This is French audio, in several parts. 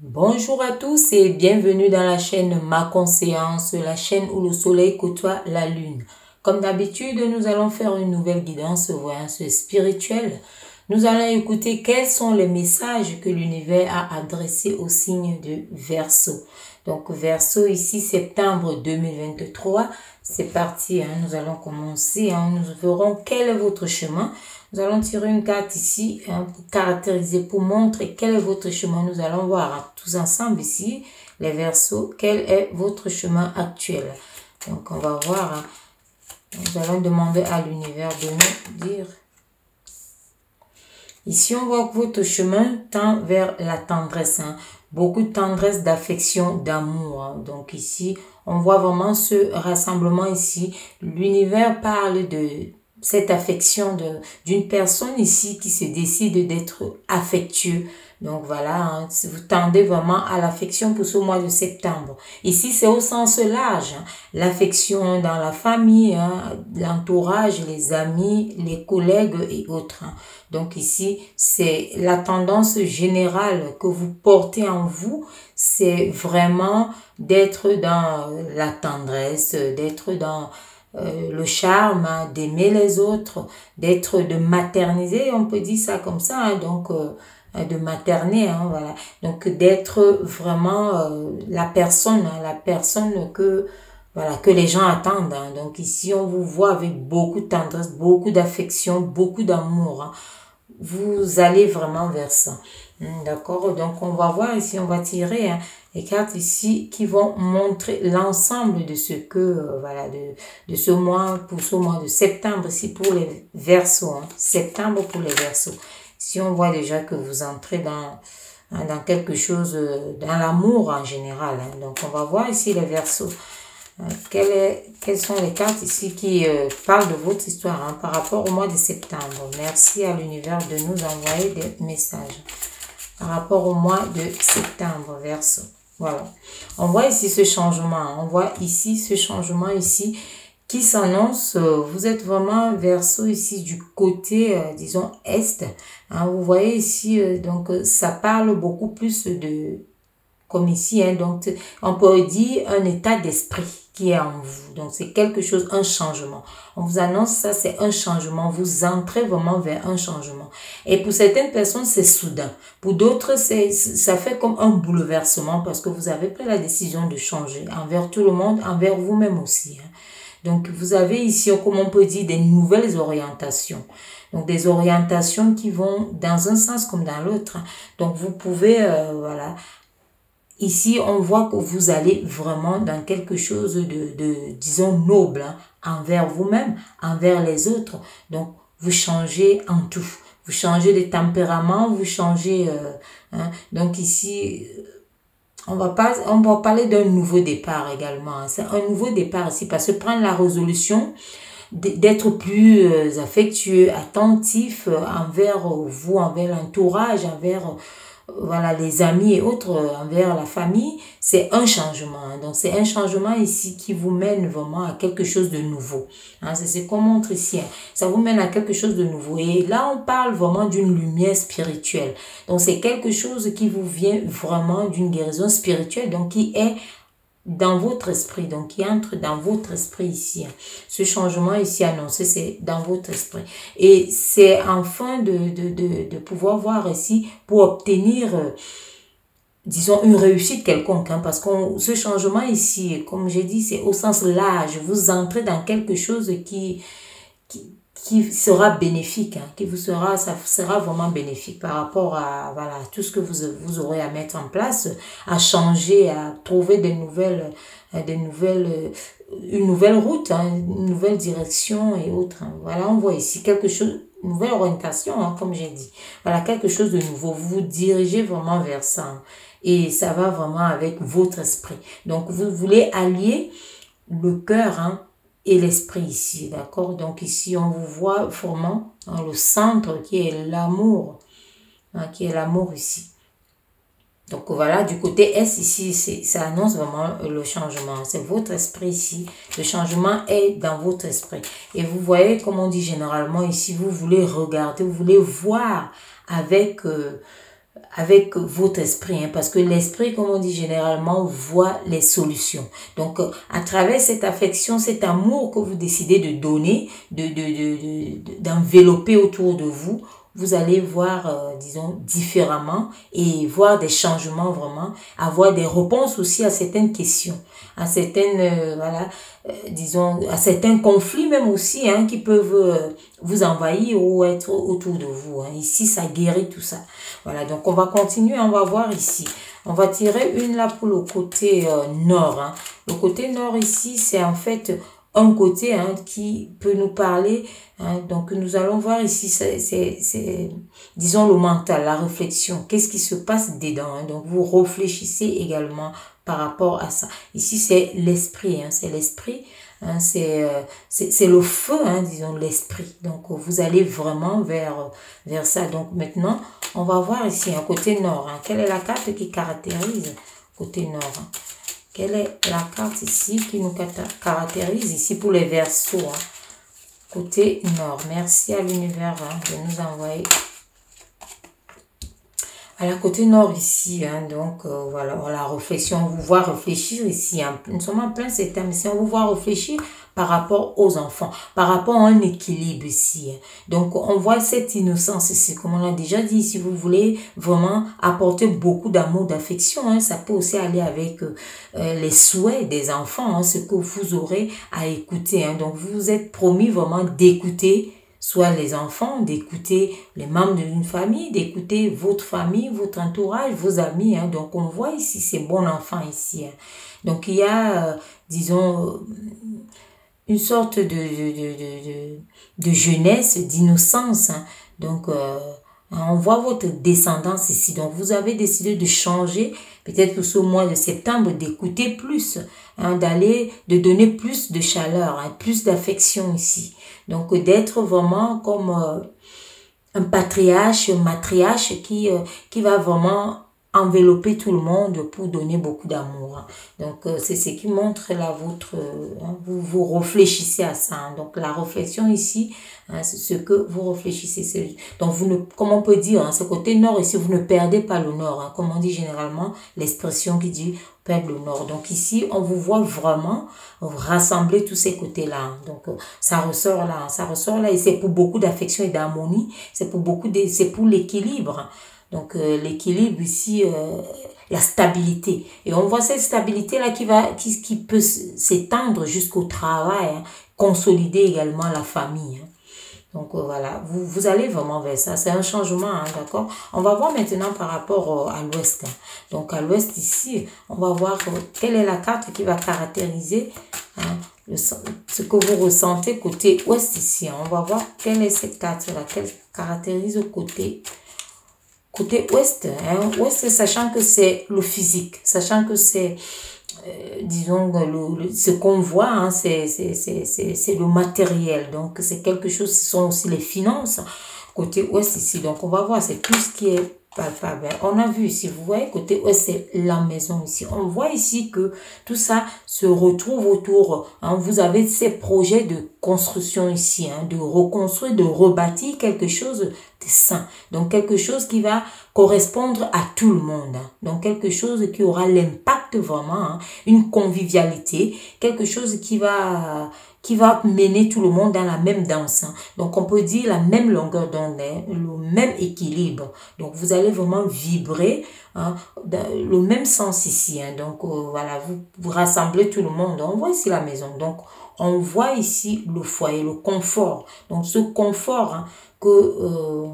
Bonjour à tous et bienvenue dans la chaîne Ma Conscience, la chaîne où le soleil côtoie la lune. Comme d'habitude, nous allons faire une nouvelle guidance voyance spirituelle. Nous allons écouter quels sont les messages que l'univers a adressés au signe de Verseau. Donc Verseau ici, septembre 2023, c'est parti, nous allons commencer, nous verrons quel est votre chemin. Nous allons tirer une carte ici pour caractériser, pour montrer quel est votre chemin. Nous allons voir tous ensemble ici, les Verseaux, quel est votre chemin actuel. Donc, on va voir. Nous allons demander à l'univers de nous dire. Ici, on voit que votre chemin tend vers la tendresse. Beaucoup de tendresse, d'affection, d'amour. Donc ici, on voit vraiment ce rassemblement ici. L'univers parle de cette affection d'une personne ici qui se décide d'être affectueux. Donc voilà, vous tendez vraiment à l'affection pour ce mois de septembre. Ici, c'est au sens large. L'affection dans la famille, l'entourage, les amis, les collègues et autres. Donc ici, c'est la tendance générale que vous portez en vous. C'est vraiment d'être dans la tendresse, d'être dans le charme, d'aimer les autres, de materniser, on peut dire ça comme ça, donc de materner, voilà. Donc d'être vraiment la personne que voilà, que les gens attendent. Donc ici, on vous voit avec beaucoup de tendresse, beaucoup d'affection, beaucoup d'amour. Vous allez vraiment vers ça. D'accord? Donc, on va voir ici, on va tirer les cartes ici qui vont montrer l'ensemble de ce que, voilà, de ce mois, pour ce mois de septembre, ici pour les Verseaux. Septembre pour les Verseaux. Ici, on voit déjà que vous entrez dans quelque chose, dans l'amour en général. Donc, on va voir ici les Verseaux. Quelles sont les cartes ici qui parlent de votre histoire par rapport au mois de septembre. Merci à l'univers de nous envoyer des messages par rapport au mois de septembre, Verseau. Voilà. On voit ici ce changement. On voit ici ce changement ici qui s'annonce. Vous êtes vraiment Verseau ici du côté, disons, est. Vous voyez ici, donc ça parle beaucoup plus de, comme ici, donc on peut dire un état d'esprit qui est en vous. Donc c'est quelque chose, un changement. On vous annonce ça, c'est un changement. Vous entrez vraiment vers un changement. Et pour certaines personnes, c'est soudain. Pour d'autres, ça fait comme un bouleversement parce que vous avez pris la décision de changer envers tout le monde, envers vous-même aussi. Donc vous avez ici, comme on peut dire, des nouvelles orientations. Donc des orientations qui vont dans un sens comme dans l'autre. Donc vous pouvez, voilà. Ici, on voit que vous allez vraiment dans quelque chose de disons, noble, envers vous-même, envers les autres. Donc, vous changez en tout. Vous changez de tempérament, vous changez... donc ici, on va parler d'un nouveau départ également. C'est un nouveau départ ici, parce que prendre la résolution d'être plus affectueux, attentif envers vous, envers l'entourage, envers... voilà, les amis et autres envers la famille, c'est un changement. Donc, c'est un changement ici qui vous mène vraiment à quelque chose de nouveau. C'est ce qu'on montre ici. Ça vous mène à quelque chose de nouveau. Et là, on parle vraiment d'une lumière spirituelle. Donc, c'est quelque chose qui vous vient vraiment d'une guérison spirituelle, donc qui est dans votre esprit, donc qui entre dans votre esprit ici. Ce changement ici annoncé, c'est dans votre esprit. Et c'est enfin de pouvoir voir ici pour obtenir, disons, une réussite quelconque. Parce que ce changement ici, comme j'ai dit, c'est au sens large. Vous entrez dans quelque chose qui sera bénéfique, ça sera vraiment bénéfique par rapport à voilà, tout ce que vous aurez à mettre en place, à changer, à trouver une nouvelle route, une nouvelle direction et autres. Voilà, on voit ici quelque chose, une nouvelle orientation, comme j'ai dit. Voilà, quelque chose de nouveau. Vous vous dirigez vraiment vers ça. Et ça va vraiment avec votre esprit. Donc, vous voulez allier le cœur, et l'esprit ici, d'accord? Donc ici, on vous voit vraiment dans le centre qui est l'amour, ici. Donc voilà, du côté S ici, ça annonce vraiment le changement. C'est votre esprit ici. Le changement est dans votre esprit. Et vous voyez, comme on dit généralement ici, vous voulez regarder, vous voulez voir avec avec votre esprit, hein, parce que l'esprit, comme on dit généralement, voit les solutions. Donc, à travers cette affection, cet amour que vous décidez de donner, d'envelopper autour de vous, vous allez voir, disons, différemment et voir des changements vraiment, avoir des réponses aussi à certaines questions, à certaines, voilà, disons, à certains conflits même aussi, hein, qui peuvent vous envahir ou être autour de vous. Hein. Ici, ça guérit tout ça. Voilà, donc on va continuer, on va voir ici. On va tirer une là pour le côté nord. Hein. Le côté nord ici, c'est en fait un côté hein, qui peut nous parler. Hein. Donc nous allons voir ici, c'est disons le mental, la réflexion. Qu'est-ce qui se passe dedans? Hein. Donc vous réfléchissez également par rapport à ça. Ici, c'est l'esprit, hein, c'est l'esprit. Hein, c'est le feu, hein, disons, l'esprit. Donc, vous allez vraiment vers ça. Donc, maintenant, on va voir ici, un côté nord. Hein, quelle est la carte qui caractérise côté nord? Hein, quelle est la carte ici qui nous caractérise ici pour les Verseaux? Hein, côté nord. Merci à l'univers hein, de nous envoyer. À la côté nord ici, hein, donc voilà, la réflexion, on vous voit réfléchir ici, hein, nous sommes en plein ces thèmes, on vous voit réfléchir par rapport aux enfants, par rapport à un équilibre ici. Hein. Donc on voit cette innocence ici, comme on l'a déjà dit, si vous voulez vraiment apporter beaucoup d'amour, d'affection, hein, ça peut aussi aller avec les souhaits des enfants, hein, ce que vous aurez à écouter. Hein. Donc vous vous êtes promis vraiment d'écouter soit les enfants, d'écouter les membres d'une famille, d'écouter votre famille, votre entourage, vos amis. Hein. Donc, on voit ici ces bons enfants ici. Hein. Donc, il y a, disons, une sorte de jeunesse, d'innocence. Hein. Donc, on voit votre descendance ici. Donc, vous avez décidé de changer, peut-être pour ce mois de septembre, d'écouter plus, hein, de donner plus de chaleur, hein, plus d'affection ici. Donc, d'être vraiment comme un patriarche, une matriarche qui va vraiment envelopper tout le monde pour donner beaucoup d'amour. Donc, c'est ce qui montre là votre... Hein, vous réfléchissez à ça. Hein. Donc, la réflexion ici, hein, c'est ce que vous réfléchissez. Donc, vous ne, comme on peut dire, hein, ce côté nord ici, vous ne perdez pas le nord. Hein, comme on dit généralement, l'expression qui dit perdre le nord. Donc, ici, on vous voit vraiment rassembler tous ces côtés-là. Hein. Donc, ça ressort là. Ça ressort là et c'est pour beaucoup d'affection et d'harmonie. C'est pour l'équilibre. Hein. Donc, l'équilibre ici, la stabilité. Et on voit cette stabilité-là qui peut s'étendre jusqu'au travail, hein, consolider également la famille. Hein. Donc, voilà, vous allez vraiment vers ça. C'est un changement, hein, d'accord? On va voir maintenant par rapport à l'ouest. Hein. Donc, à l'ouest ici, on va voir quelle est la carte qui va caractériser hein, ce que vous ressentez côté ouest ici. Hein. On va voir quelle est cette carte-là, qu'elle caractérise au côté ouest, hein, ouest, sachant que c'est le physique, sachant que c'est, disons, ce qu'on voit, hein, c'est le matériel. Donc, c'est quelque chose, ce sont aussi les finances, côté ouest ici. Donc, on va voir, c'est tout ce qui est palpable. On a vu ici, vous voyez, côté ouest, c'est la maison ici. On voit ici que tout ça se retrouve autour. Hein, vous avez ces projets de construction ici, hein, de reconstruire, de rebâtir quelque chose de sain. Donc, quelque chose qui va correspondre à tout le monde. Hein. Donc, quelque chose qui aura l'impact vraiment, hein, une convivialité, quelque chose qui va mener tout le monde dans la même danse. Hein. Donc, on peut dire la même longueur d'onde, hein, le même équilibre. Donc, vous allez vraiment vibrer hein, dans le même sens ici. Hein. Donc, voilà, vous rassemblez tout le monde. On voit ici la maison. Donc, on voit ici le foyer, le confort. Donc, ce confort hein, que...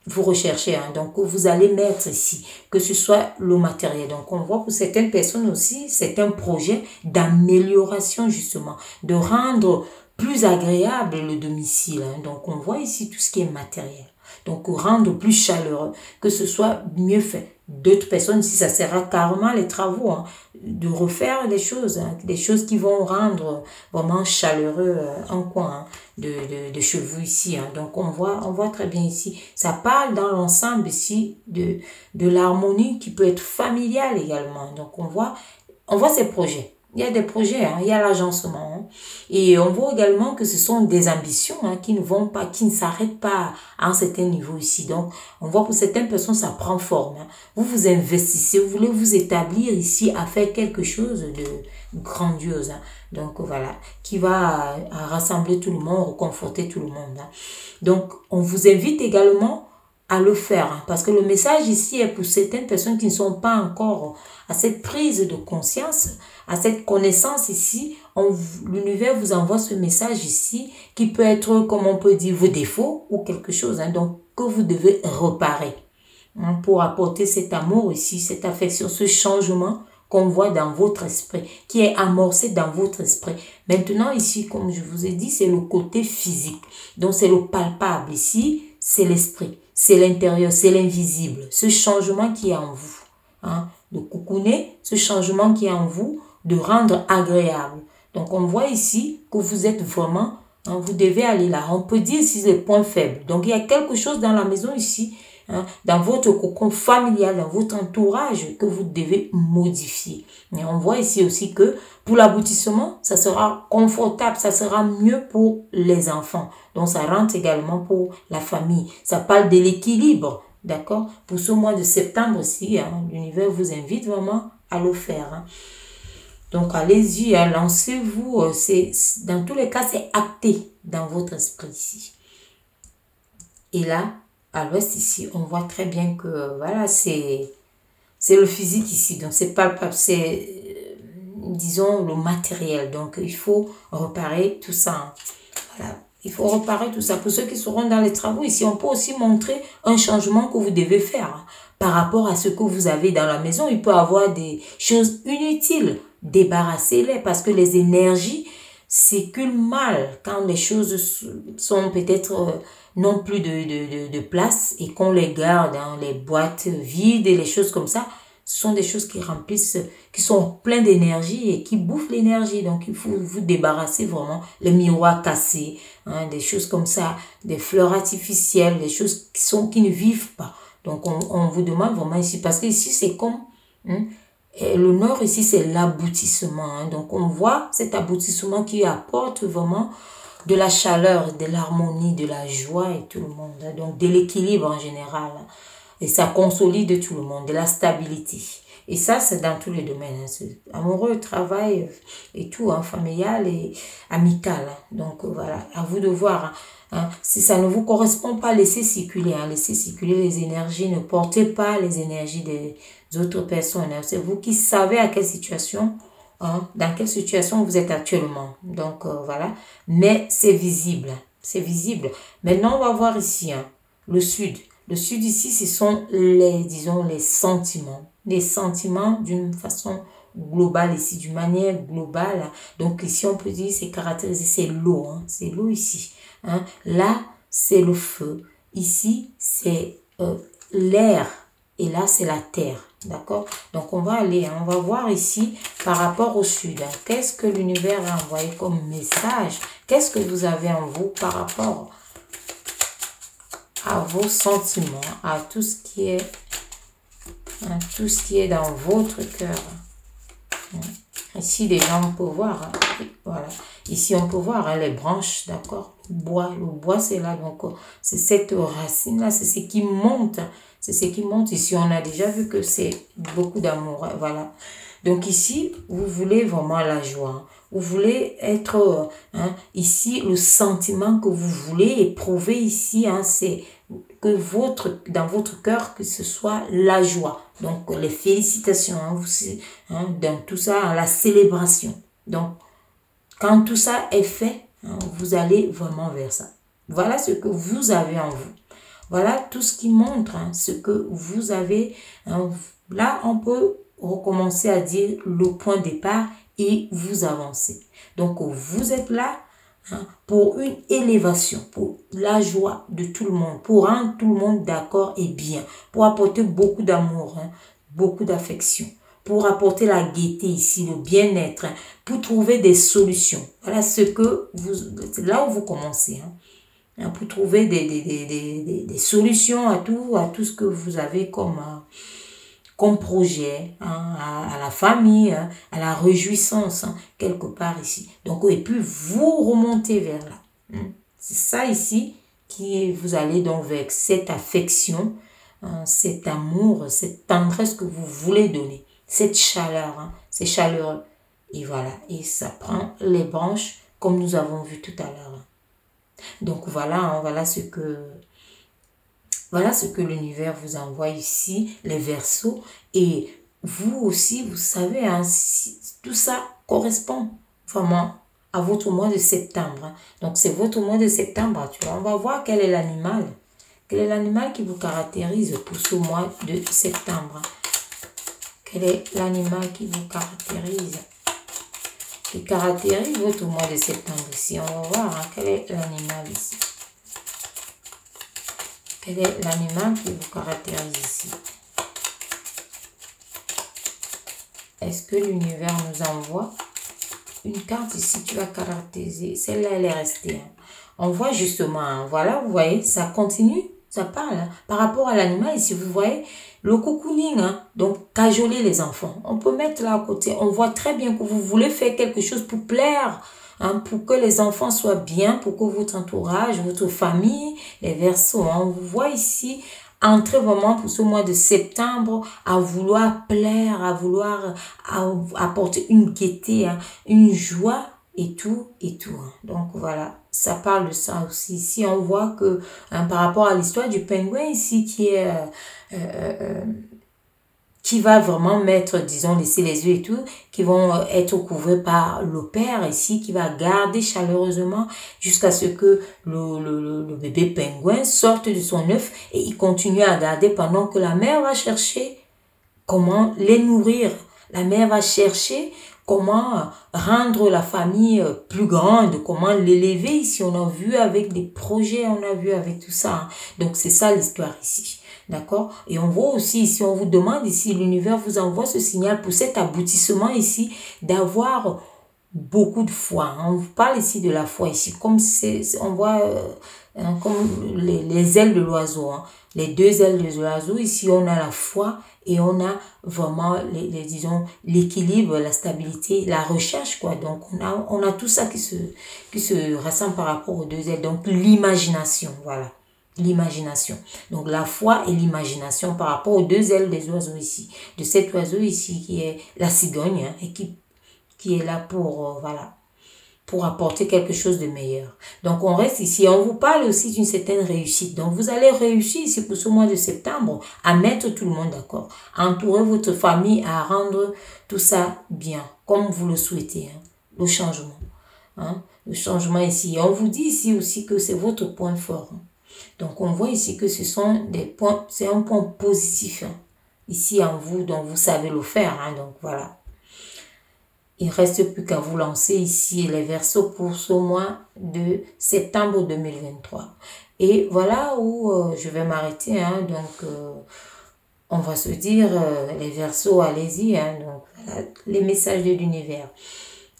vous recherchez, hein, donc vous allez mettre ici, que ce soit le matériel. Donc on voit pour certaines personnes aussi, c'est un projet d'amélioration justement, de rendre plus agréable le domicile. Hein. Donc on voit ici tout ce qui est matériel. Donc rendre plus chaleureux, que ce soit mieux fait. D'autres personnes, si ça sert à carrément les travaux, hein, de refaire des choses qui vont rendre vraiment chaleureux un coin hein, de cheveux ici. Hein. Donc on voit très bien ici. Ça parle dans l'ensemble ici de l'harmonie qui peut être familiale également. Donc on voit ces projets. Il y a des projets, il y a l'agencement. Et on voit également que ce sont des ambitions qui ne vont pas, qui ne s'arrêtent pas à un certain niveau ici. Donc, on voit pour certaines personnes, ça prend forme. Vous vous investissez, vous voulez vous établir ici à faire quelque chose de grandiose. Donc, voilà, qui va rassembler tout le monde, reconforter tout le monde. Donc, on vous invite également à le faire. Parce que le message ici est pour certaines personnes qui ne sont pas encore à cette prise de conscience, à cette connaissance ici. L'univers vous envoie ce message ici qui peut être, comme on peut dire, vos défauts ou quelque chose. Donc, que vous devez réparer pour apporter cet amour ici, cette affection, ce changement qu'on voit dans votre esprit, qui est amorcé dans votre esprit. Maintenant, ici, comme je vous ai dit, c'est le côté physique. Donc, c'est le palpable. Ici, c'est l'esprit, c'est l'intérieur, c'est l'invisible. Ce changement qui est en vous, de cocooner, ce changement qui est en vous, de rendre agréable. Donc, on voit ici que vous êtes vraiment, vous devez aller là. On peut dire ici les points faibles. Donc, il y a quelque chose dans la maison ici, dans votre cocon familial, dans votre entourage que vous devez modifier. Et on voit ici aussi que pour l'aboutissement, ça sera confortable, ça sera mieux pour les enfants. Donc ça rentre également pour la famille. Ça parle de l'équilibre, d'accord? Pour ce mois de septembre aussi, l'univers vous invite vraiment à le faire. Donc allez-y, lancez-vous. Dans tous les cas, c'est acté dans votre esprit ici. Et là, à l'ouest ici, on voit très bien que voilà, c'est le physique ici. Donc c'est palpable, c'est disons le matériel. Donc il faut réparer tout ça. Voilà, il faut réparer tout ça. Pour ceux qui seront dans les travaux ici, on peut aussi montrer un changement que vous devez faire par rapport à ce que vous avez dans la maison. Il peut y avoir des choses inutiles. Débarrassez-les parce que les énergies circulent mal quand les choses sont peut-être non plus de place et qu'on les garde dans les boîtes vides et les choses comme ça. Ce sont des choses qui remplissent, qui sont pleines d'énergie et qui bouffent l'énergie. Donc, il faut vous débarrasser vraiment. Les miroirs cassés, des choses comme ça, des fleurs artificielles, des choses qui ne vivent pas. Donc, on vous demande vraiment ici, parce que ici, c'est comme... et le nord ici, c'est l'aboutissement. Donc, on voit cet aboutissement qui apporte vraiment de la chaleur, de l'harmonie, de la joie et tout le monde. Donc, de l'équilibre en général. Et ça consolide tout le monde, de la stabilité. Et ça, c'est dans tous les domaines. Amoureux, travail et tout, familial et amical. Donc, voilà, à vous de voir. Si ça ne vous correspond pas, laissez circuler. Laissez circuler les énergies. Ne portez pas les énergies des autres personnes. C'est vous qui savez à quelle situation, dans quelle situation vous êtes actuellement. Donc, voilà. Mais c'est visible. C'est visible. Maintenant, on va voir ici, le sud. Le sud ici, ce sont disons, les sentiments. Les sentiments d'une façon globale ici, d'une manière globale. Donc ici, on peut dire, c'est caractérisé, c'est l'eau. C'est l'eau ici. Là, c'est le feu. Ici, c'est l'air. Et là, c'est la terre. D'accord? Donc, on va aller, on va voir ici, par rapport au sud. Qu'est-ce que l'univers a envoyé comme message? Qu'est-ce que vous avez en vous par rapport à vos sentiments, à tout ce qui est dans votre cœur. Ici, déjà, on peut voir, voilà. Ici, on peut voir les branches, d'accord? Le bois, c'est là, donc c'est cette racine-là, c'est ce qui monte. C'est ce qui monte. Ici, on a déjà vu que c'est beaucoup d'amour, voilà. Donc ici, vous voulez vraiment la joie. Vous voulez être, ici, le sentiment que vous voulez éprouver ici, c'est que dans votre cœur, que ce soit la joie. Donc, les félicitations, dans tout ça, la célébration. Donc, quand tout ça est fait, vous allez vraiment vers ça. Voilà ce que vous avez en vous. Voilà tout ce qui montre ce que vous avez. Là, on peut recommencer à dire le point de départ et vous avancez. Donc, vous êtes là pour une élévation, pour la joie de tout le monde, pour rendre tout le monde d'accord et bien, pour apporter beaucoup d'amour, beaucoup d'affection, pour apporter la gaieté ici, le bien-être, pour trouver des solutions. Voilà c'est là où vous commencez, pour trouver des solutions à tout ce que vous avez comme comme projet, hein, à la famille, hein, à la réjouissance, hein, quelque part ici. Donc, et puis vous remontez vers là. Hein. C'est ça ici qui vous allez donc vers cette affection, hein, cet amour, cette tendresse que vous voulez donner, cette chaleur, hein, c'est chaleureux. Et voilà, et ça prend les branches comme nous avons vu tout à l'heure. Donc voilà, hein, voilà ce que l'univers vous envoie ici, les Verseaux. Et vous aussi, vous savez, hein, tout ça correspond vraiment à votre mois de septembre. Hein. Donc c'est votre mois de septembre. Tu vois, on va voir quel est l'animal. Quel est l'animal qui vous caractérise pour ce mois de septembre. Quel est l'animal qui vous caractérise? Qui caractérise votre mois de septembre ici. On va voir, hein, quel est l'animal ici. Quel est l'animal qui vous caractérise ici? Est-ce que l'univers nous envoie une carte ici qui va caractériser? Celle-là, elle est restée. Hein. On voit justement, hein, voilà, vous voyez, ça continue, ça parle. Hein. Par rapport à l'animal ici, vous voyez, le cocooning, hein, donc cajoler les enfants. On peut mettre là à côté. On voit très bien que vous voulez faire quelque chose pour plaire, hein, pour que les enfants soient bien, pour que votre entourage, votre famille, les Verseaux, hein, on vous voit ici entrer vraiment pour ce mois de septembre à vouloir plaire, à vouloir apporter une gaieté, hein, une joie et tout, et tout. Hein. Donc voilà, ça parle de ça aussi. Ici, on voit que hein, par rapport à l'histoire du pingouin ici qui va vraiment mettre, disons, laisser les yeux et tout, qui vont être couverts par le père ici, qui va garder chaleureusement jusqu'à ce que le bébé pingouin sorte de son œuf et il continue à garder pendant que la mère va chercher comment les nourrir. La mère va chercher comment rendre la famille plus grande, comment l'élever ici. On a vu avec des projets, on a vu avec tout ça. Hein. Donc, c'est ça l'histoire ici. D'accord? Et on voit aussi ici, on vous demande ici, l'univers vous envoie ce signal pour cet aboutissement ici, d'avoir beaucoup de foi. Hein. On vous parle ici de la foi ici, comme on voit hein, comme les ailes de l'oiseau. Hein. Les deux ailes de l'oiseau, ici on a la foi et on a vraiment, disons, l'équilibre, la stabilité, la recherche, quoi. Donc on a tout ça qui se rassemble par rapport aux deux ailes. Donc l'imagination, voilà. L'imagination. Donc la foi et l'imagination par rapport aux deux ailes des oiseaux ici. De cet oiseau ici qui est la cigogne hein, et qui est là pour, voilà, pour apporter quelque chose de meilleur. Donc on reste ici. On vous parle aussi d'une certaine réussite. Donc vous allez réussir ici pour ce mois de septembre à mettre tout le monde d'accord. À entourer votre famille, à rendre tout ça bien, comme vous le souhaitez. Hein, le changement. Hein, le changement ici. Et on vous dit ici aussi que c'est votre point fort. Hein. Donc, on voit ici que ce sont des points, c'est un point positif, hein, ici en vous, donc vous savez le faire, hein, donc voilà. Il ne reste plus qu'à vous lancer ici les Verseaux pour ce mois de septembre 2023. Et voilà où je vais m'arrêter, hein, donc on va se dire, les Verseaux, allez-y, hein, donc voilà, les messages de l'univers.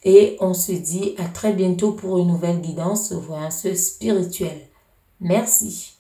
Et on se dit à très bientôt pour une nouvelle guidance, voyance spirituelle. Merci.